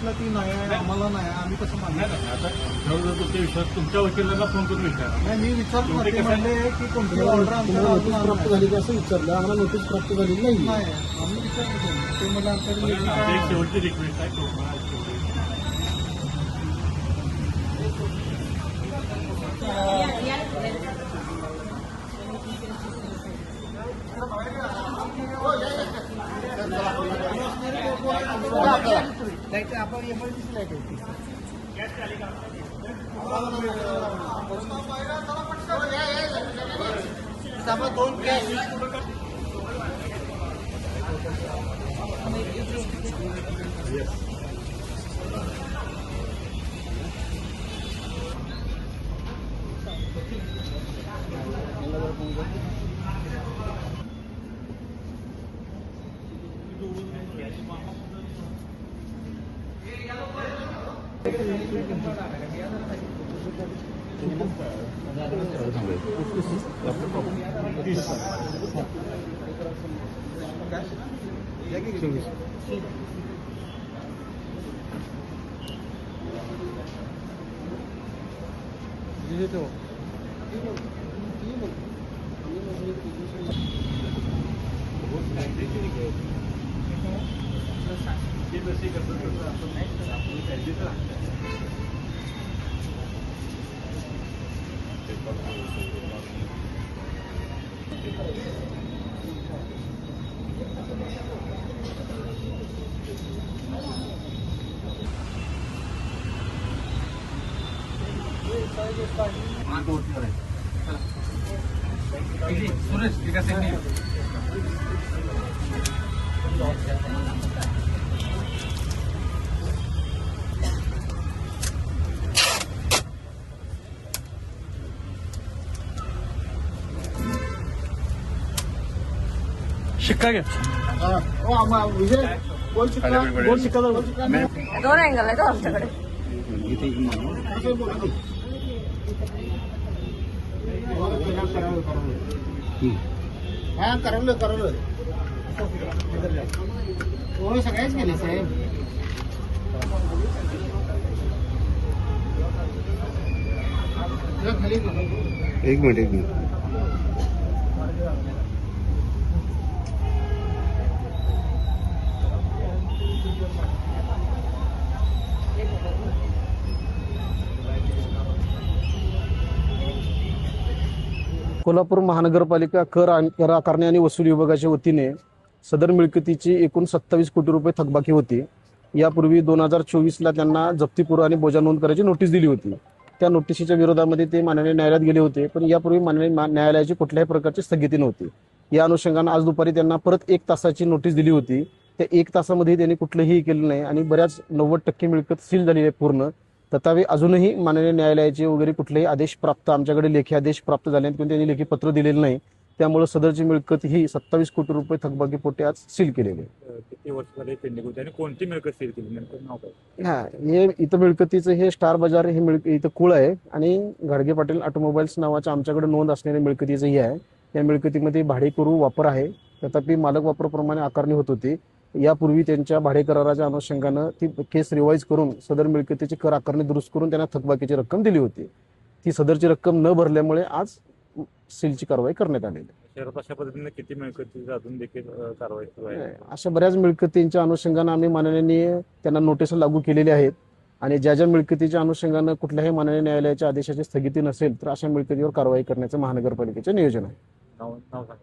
ऑफिसला ती नाही आहे, आम्हाला नाही आहे, आम्ही कसं मानणार? आता जर तुमच्या विश्वास तुमच्या वकिलांना फोन करून विचारा. नाही, मी विचारतो ते म्हणले की कोणती ऑर्डर आमच्या नोटीस प्राप्त झाली की असं विचारलं, आम्हाला नोटीस प्राप्त झालेली नाही. नाही, आम्ही विचारतो ते मला आमच्याकडे आमची एक शेवटची रिक्वेस्ट आहे तुम्हाला. आपण एमआयडीसी लाईट होती. दोन कॅश सुरेश विकास शिक्का घ्या. विजय कोण शिकला? कोण शिकला? दोन अँगल आहे तो आमच्याकडे. हा करवलं हो, सगळ्याच गेले साहेब. एक मिनिट. कोल्हापूर महानगरपालिका कर आकारणी आणि वसुली विभागाच्या वतीने सदर मिळकतीची एकूण 27 कोटी रुपये थकबाकी होती. यापूर्वी 2024ला त्यांना जप्तीपूर्व आणि बोजा नोंद करायची नोटीस दिली होती. त्या नोटीसीच्या विरोधामध्ये ते माननीय न्यायालयात गेले होते, पण यापूर्वी माननीय न्यायालयाची कुठल्याही प्रकारची स्थगिती नव्हती. या अनुषंगाने आज दुपारी त्यांना परत 1 तासाची नोटीस दिली होती. त्या 1 तासामध्ये त्यांनी कुठलंही केलं नाही आणि बऱ्याच 90% मिळकत सील झालेली आहे पूर्ण. तथापि अजूनही माननीय न्यायालयाचे वगैरे कुठलेही आदेश प्राप्त, आमच्याकडे लेखी आदेश प्राप्त झाले आहेत, पण त्यांनी लेखी पत्र दिलेलं नाही. त्यामुळे सदरची मिळकत ही 27 कोटी रुपये थकबाकीपोटी आज सील केलेली आहे. किती वर्ष झाले पेंडिंग होती आणि कोणती मिळकत सील केली नेमकं नाव काय? हा, हे इथं मिळकतीचं हे स्टार बाजार हे इथं कुळ आहे आणि गाडगे पाटील ऑटोमोबाईल्स नावाच्या आमच्याकडे नोंद असणाऱ्या मिळकतीचं हे आहे. या मिळकतीमध्ये भाडेकरू वापर आहे, तथापि मालक वापराप्रमाणे आकारणी होत होती. यापूर्वी त्यांच्या भाडे कराराच्या अनुषंगानं ती केस रिवाईज करून सदर मिळकतीची कर आकारणी दुरुस्त करून त्यांना थकबाकीची रक्कम दिली होती. ती सदरची रक्कम न भरल्यामुळे आज सीलची कारवाई करण्यात आलेली. शहरात अशा पद्धतीने किती मिळकती अजून देखील कारवाई सुरू आहे? अशा बऱ्याच मिळकतींच्या अनुषंगानं आम्ही माननीय त्यांना नोटीस लागू केलेली आहेत आणि ज्या ज्या मिळकतीच्या अनुषंगानं कुठल्याही माननीय न्यायालयाच्या आदेशाची स्थगिती नसेल तर अशा मिळकतीवर कारवाई करण्याचं महानगरपालिकेचं नियोजन आहे. नाव सांगा.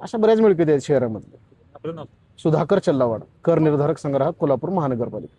अशा बऱ्याच मिळकती आहेत शहरामध्ये. आपलं नाव? सुधाकर चल्लावाड, कर निर्धारक संग्राहक, कोल्हापूर महानगरपालिका.